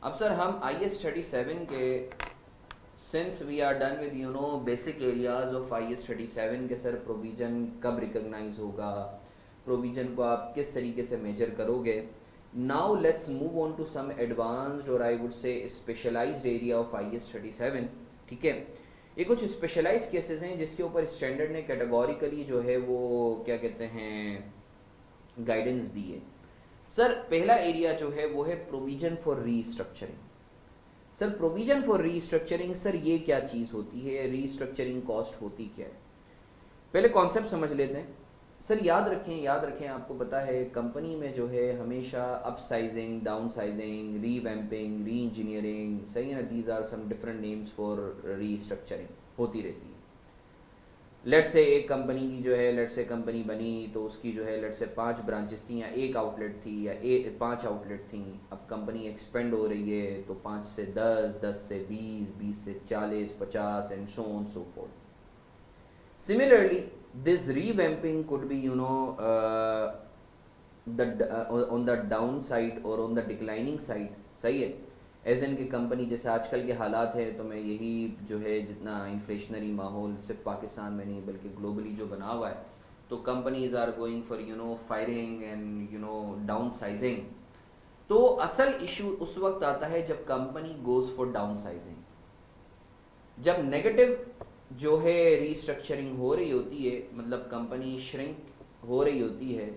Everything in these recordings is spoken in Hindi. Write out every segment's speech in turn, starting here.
अब सर हम IS-37 के since we are done with basic areas of IS-37 के सर प्रोविज़न कब रिकॉग्नाइज होगा, प्रोविज़न को आप किस तरीके से मेजर करोगे। Now let's move on to some advanced or I would say specialised area of IS-37। ठीक है, ये कुछ स्पेशलाइज्ड केसेस हैं जिसके ऊपर स्टैंडर्ड ने कैटेगोरिकली जो है वो क्या कहते हैं गाइडेंस दी है। सर पहला एरिया जो है वो है provision for restructuring. Sir provision for restructuring, sir ये क्या चीज़ होती है, रीस्ट्रक्चरिंग कॉस्ट होती क्या है, पहले कॉन्सेप्ट समझ लेते हैं। सर याद रखें आपको पता है कंपनी में जो है हमेशा upsizing, downsizing, revamping, reengineering, सही है ना, these are some different names for restructuring होती रहती है। लेट से एक कंपनी की जो है, लेट से कंपनी बनी तो उसकी जो है लेट से 5 ब्रांचेस थी या एक आउटलेट थी या 5 आउटलेट थी। अब कंपनी एक्सपेंड हो रही है तो 5 से 10, 10 से 20, 20 से 40, 50 and so on so fourth. Similarly, this revamping could be, on the downside or on the declining side, सही है। एज एन की कंपनी जैसे आजकल के हालात है तो मैं यही जो है जितना इन्फ्लेशनरी माहौल सिर्फ पाकिस्तान में नहीं बल्कि ग्लोबली जो बना हुआ है, तो companies are going for firing and downsizing. तो असल इशू उस वक्त आता है जब company goes for downsizing, जब नेगेटिव जो है रीस्ट्रक्चरिंग हो रही होती है, मतलब कंपनी श्रिंक हो रही होती है,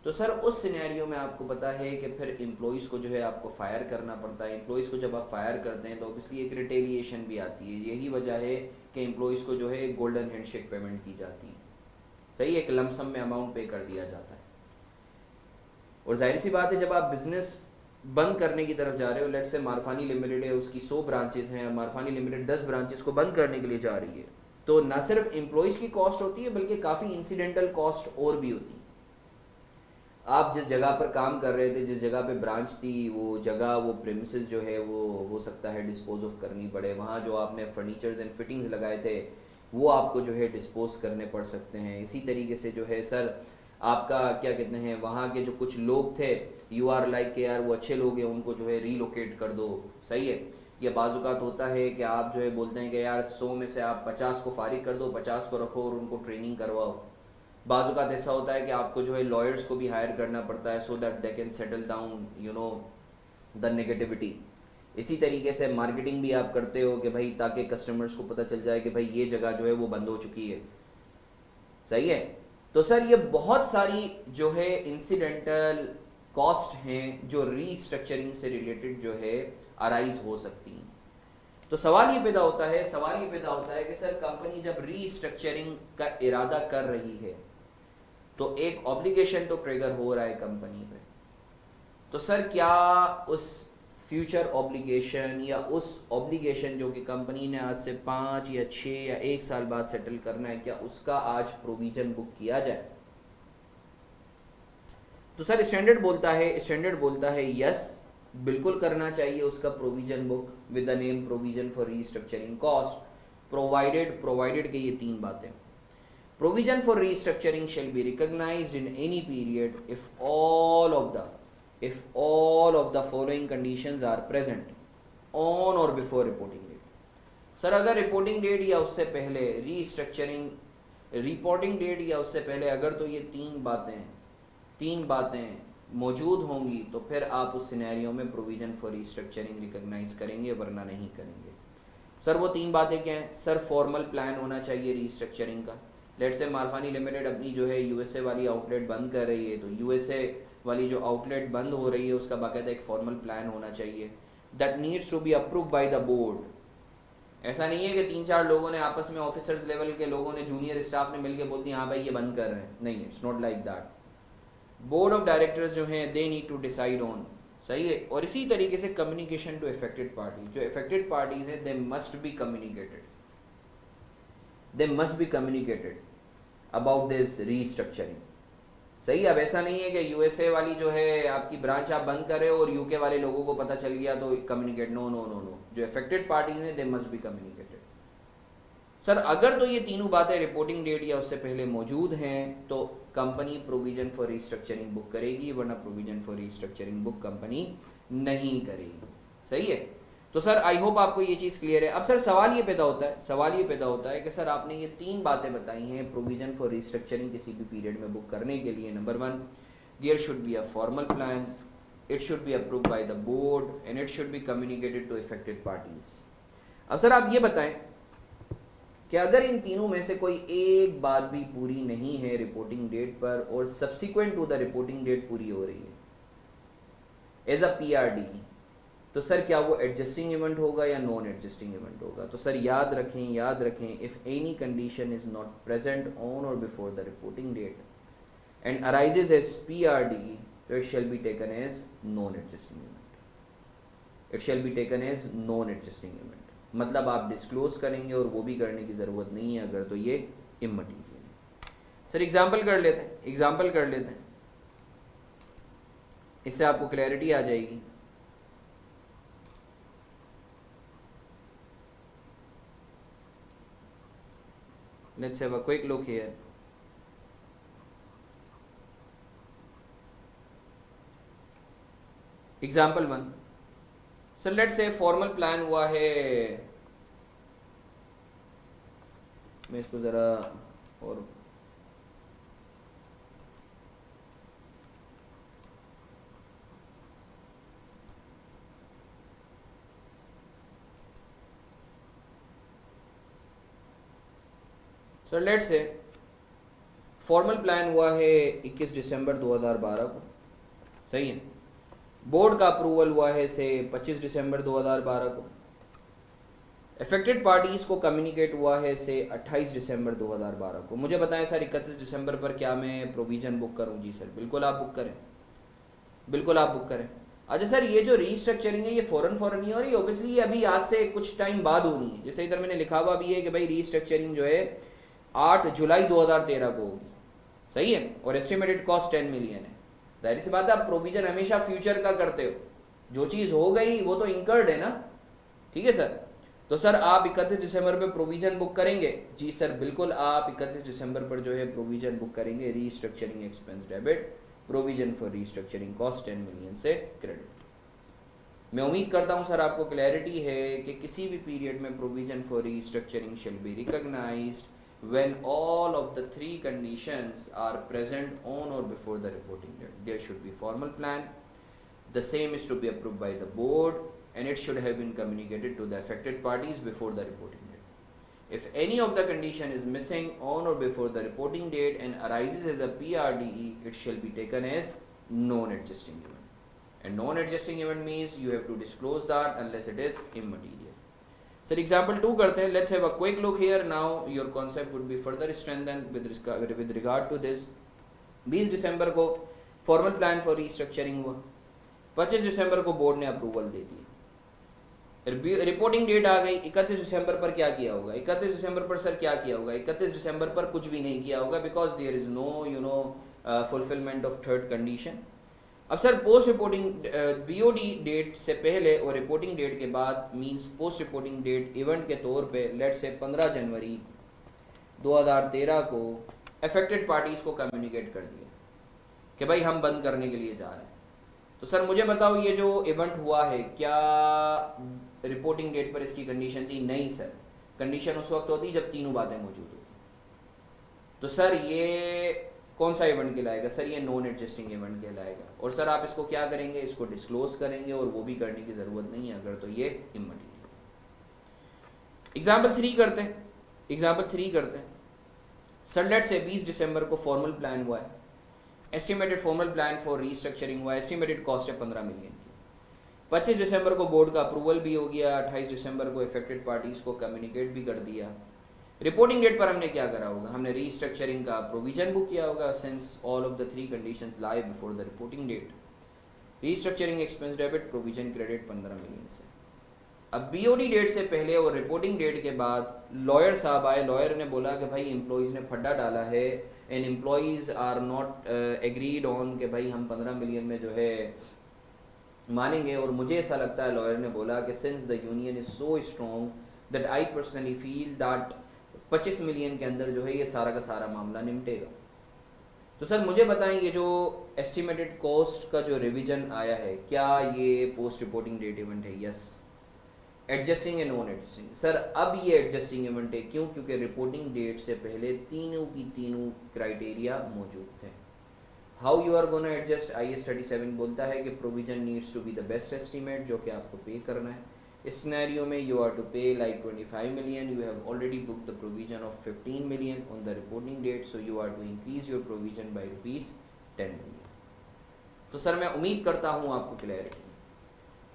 तो सर उस सिनेरियो में आपको पता है कि फिर एम्प्लॉयज़ को जो है आपको फायर करना पड़ता है। एम्प्लॉयज़ को जब आप फायर करते हैं तो ऑब्वियसली एक रिटेलिएशन भी आती है। यही वजह है कि एम्प्लॉयज़ को जो है गोल्डन हैंडशेक पेमेंट की जाती है, सही, एक लमसम में अमाउंट पे कर दिया जाता है। और जाहिर सी बात है जब आप बिजनेस बंद करने की तरफ जा रहे हो, लेट से मारफानी लिमिटेड है, उसकी 100 ब्रांचेस हैं, मारफानी लिमिटेड 10 ब्रांचेस को बंद करने के लिए जा रही है, तो ना सिर्फ एम्प्लॉयज़ की कॉस्ट होती है बल्कि काफ़ी इंसिडेंटल कॉस्ट और भी होती है। आप जिस जगह पर काम कर रहे थे, जिस जगह पे ब्रांच थी, वो जगह, वो प्रेमिसेस जो है वो हो सकता है डिस्पोज ऑफ करनी पड़े। वहाँ जो आपने फर्नीचर्स एंड फिटिंग्स लगाए थे वो आपको जो है डिस्पोज करने पड़ सकते हैं। इसी तरीके से जो है सर आपका क्या कहते हैं, वहाँ के जो कुछ लोग थे, यू आर लाइक के यार वो अच्छे लोग हैं, उनको जो है रीलोकेट कर दो, सही है। या बाजुकात होता है कि आप जो है बोलते हैं कि यार 100 में से आप 50 को फारिग कर दो, 50 को रखो और उनको ट्रेनिंग करवाओ। बाजुकात ऐसा होता है कि आपको जो है लॉयर्स को भी हायर करना पड़ता है so that they can settle down the negativity. इसी तरीके से मार्केटिंग भी आप करते हो कि भाई ताकि कस्टमर्स को पता चल जाए कि भाई ये जगह जो है वो बंद हो चुकी है, सही है। तो सर ये बहुत सारी जो है इंसिडेंटल कॉस्ट हैं जो रीस्ट्रक्चरिंग से रिलेटेड जो है अराइज हो सकती हैं। तो सवाल ये पैदा होता है कि सर कंपनी जब रीस्ट्रक्चरिंग का इरादा कर रही है तो एक ऑब्लिगेशन तो ट्रिगर हो रहा है कंपनी पे, तो सर क्या उस फ्यूचर ऑब्लिगेशन या उस ऑब्लिगेशन जो कि कंपनी ने आज से 5 या 6 या 1 साल बाद सेटल करना है, क्या उसका आज प्रोविजन बुक किया जाए। तो सर स्टैंडर्ड बोलता है यस, बिल्कुल करना चाहिए उसका provision book with the name provision for restructuring cost, provided के ये 3 बातें। Provision for restructuring shall be recognised in any period if all of the following conditions are present on or before reporting date। Sir अगर रिपोर्टिंग डेट या उससे पहले रिपोर्टिंग डेट या उससे पहले अगर तो ये तीन बातें मौजूद होंगी तो फिर आप उस सिनेरियो में प्रोविजन फॉर रीस्ट्रक्चरिंग रिकॉग्नाइज करेंगे, वरना नहीं करेंगे। सर वो 3 बातें क्या हैं। सर फॉर्मल प्लान होना चाहिए रीस्ट्रक्चरिंग का। लेट से मारफानी लिमिटेड अपनी जो है यूएसए वाली आउटलेट बंद कर रही है, तो यूएसए वाली जो आउटलेट बंद हो रही है उसका बाकायदा एक फॉर्मल प्लान होना चाहिए that needs to be approve by the board. ऐसा नहीं है कि 3-4 लोगों ने आपस में, ऑफिसर्स लेवल के लोगों ने, जूनियर स्टाफ ने मिलकर बोल दिया हाँ भाई ये बंद कर रहे हैं, नहीं, it's not like that. Board of directors जो हैं they need to decide on, सही है। और इसी तरीके से कम्युनिकेशन टू अफेक्टेड पार्टी, जो अफेक्टेड पार्टीज हैं they must be communicated about this restructuring, सही। अब ऐसा नहीं है कि यूएसए वाली जो है आपकी ब्रांच आप बंद करें और यूके वाले लोगों को पता चल गया तो communicate, no no no no, जो अफेक्टेड पार्टीज हैं they must be communicated. Sir अगर तो ये तीनों बातें रिपोर्टिंग डेट या उससे पहले मौजूद हैं तो company provision for restructuring book करेगी, वरना provision for restructuring book company नहीं करेगी, सही है। तो सर आई होप आपको ये चीज़ क्लियर है। अब सर सवाल ये पैदा होता है कि सर आपने ये 3 बातें बताई हैं प्रोविजन फॉर रिस्ट्रक्चरिंग किसी भी पीरियड में बुक करने के लिए। Number 1, there should be a formal plan, it should be approved by the board and it should be communicated to affected parties. अब सर आप ये बताएं कि अगर इन तीनों में से कोई एक बात भी पूरी नहीं है रिपोर्टिंग डेट पर और subsequent to the reporting date पूरी हो रही है एज अ पीआरडी, तो सर क्या वो एडजस्टिंग इवेंट होगा या नॉन एडजस्टिंग इवेंट होगा? तो सर याद रखें, if any condition is not present on or before the reporting date and arises as PRD, तो it shall be taken as non adjusting event. It shall be taken as non adjusting event, मतलब आप डिस्क्लोज करेंगे और वो भी करने की ज़रूरत नहीं है अगर, तो ये इमटीरियल है। सर एग्जाम्पल कर लेते हैं, इससे आपको क्लैरिटी आ जाएगी। Let's have a quick look here. Example 1. So let's say formal plan हुआ है, मैं इसको ज़रा और so let's say formal plan हुआ है 21 दिसंबर 2012 को, सही है। बोर्ड का अप्रूवल हुआ है से 25 दिसंबर 2012 को। अफेक्टेड पार्टीज को कम्युनिकेट हुआ है से 28 दिसंबर 2012 को। मुझे बताएं सर 31 दिसंबर पर क्या मैं प्रोविज़न बुक करूं? जी सर बिल्कुल आप बुक करें, अच्छा सर ये जो रीस्ट्रक्चरिंग है ये फ़ौरन नहीं हो रही, ऑब्वियसली ये अभी आज से कुछ टाइम बाद होनी है। जैसे इधर मैंने लिखा हुआ भी है कि भाई रीस्ट्रक्चरिंग जो है 8 जुलाई 2013 को होगी, सही है, और एस्टिमेटेड कॉस्ट 10 मिलियन है। जाहिर सी बात है आप प्रोविजन हमेशा फ्यूचर का करते हो, जो चीज़ हो गई वो तो इंकर्ड है ना, ठीक है सर। तो सर आप 31 दिसंबर पे प्रोविजन बुक करेंगे? जी सर बिल्कुल आप 31 दिसंबर पर जो है प्रोविजन बुक करेंगे, restructuring expense debit, provision for restructuring cost 10 million से क्रेडिट। मैं उम्मीद करता हूं सर आपको क्लैरिटी है कि किसी भी पीरियड में provision for restructuring shall be recognised when all of the 3 conditions are present on or before the reporting date. There should be formal plan, the same is to be approved by the board and it should have been communicated to the affected parties before the reporting date. If any of the condition is missing on or before the reporting date and arises as a PRDE, it shall be taken as non-adjusting event. And non-adjusting event means you have to disclose that unless it is immaterial. Sir example 2 करते हैं, let's have a quick look here. Now your concept would be further strengthen with regard to this. 20 दिसंबर को फॉर्मल प्लान फॉर रीस्ट्रक्चरिंग हुआ, 25 दिसंबर को बोर्ड ने अप्रूवल दे दी, रिपोर्टिंग डेट आ गई 31 दिसंबर पर। क्या किया होगा 31 दिसंबर पर? सर क्या किया होगा 31 दिसंबर पर? कुछ भी नहीं किया होगा, because there is no fulfilment of third condition. अब sir post reporting BOD date से पहले और रिपोर्टिंग डेट के बाद means post reporting date event के तौर पे लेट्स से 15 जनवरी 2013 को अफेक्टेड पार्टीज को कम्युनिकेट कर दिया कि भाई हम बंद करने के लिए जा रहे हैं। तो सर मुझे बताओ ये जो इवेंट हुआ है क्या रिपोर्टिंग डेट पर इसकी कंडीशन थी? नहीं सर, कंडीशन उस वक्त होती जब तीनों बातें मौजूद होती। तो सर ये कौन सा इवेंट कहलाएगा? सर ये नॉन एडजस्टिंग इवेंट कहलाएगा। और सर आप इसको क्या करेंगे? इसको डिस्क्लोज करेंगे और वो भी करने की ज़रूरत नहीं है अगर, तो ये इमटीरियल। एग्जाम्पल 3 करते हैं। सर लेट से 20 दिसंबर को फॉर्मल प्लान हुआ है, estimated formal plan for restructuring हुआ है, एस्टिमेटेड कॉस्ट है 15 मिलियन की। 25 दिसंबर को बोर्ड का अप्रूवल भी हो गया, 28 दिसंबर को अफेक्टेड पार्टीज़ को कम्युनिकेट भी कर दिया। रिपोर्टिंग डेट पर हमने क्या करा होगा? हमने रीस्ट्रक्चरिंग का प्रोविजन बुक किया होगा since all of the 3 conditions lie before the reporting date. Restructuring expense debit, provision credit 15 million से। अब बीओडी डेट से पहले और रिपोर्टिंग डेट के बाद लॉयर साहब आए, लॉयर ने बोला कि भाई एम्प्लॉयज़ ने फड्डा डाला है and employees are not agreed on कि भाई हम 15 मिलियन में जो है मानेंगे। और मुझे ऐसा लगता है, लॉयर ने बोला कि since the union is so strong that I personally feel that 25 million के अंदर जो है ये सारा का सारा मामला निपटेगा। तो सर मुझे बताएं, ये जो एस्टिमेटेड कॉस्ट का जो रिवीजन आया है, क्या ये पोस्ट रिपोर्टिंग डेट इवेंट है? Yes. Adjusting and non adjusting, sir अब ये एडजस्टिंग इवेंट है। क्यों? क्योंकि रिपोर्टिंग डेट से पहले तीनों की तीनों क्राइटेरिया मौजूद थे। How you are gonna adjust? IAS 37 बोलता है कि provision needs to be the best estimate, जो कि आपको पे करना है। इस सिनेरियो में you are to pay like 25 million, you have already booked the provision of 15 million on the reporting date, so you are to increase your provision by rupees 10 million। तो सर मैं उम्मीद करता हूँ आपको क्लैरिटी,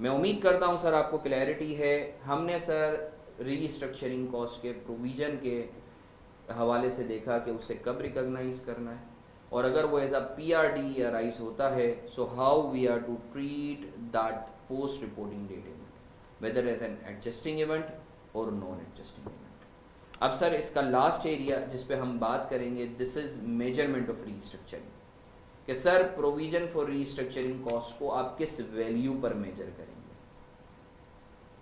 मैं उम्मीद करता हूँ सर आपको क्लैरिटी है। हमने सर रीस्ट्रक्चरिंग कॉस्ट के प्रोविजन के हवाले से देखा कि उसे कब रिकॉग्नाइज करना है, और अगर वो as a PRD arise होता है, so how we are to treat that post reporting date event, whether as an adjusting event or non adjusting event. अब सर इसका लास्ट एरिया जिस पे हम बात करेंगे, this is measurement of restructuring, कि sir provision for restructuring cost को आप किस वैल्यू पर मेजर करेंगे।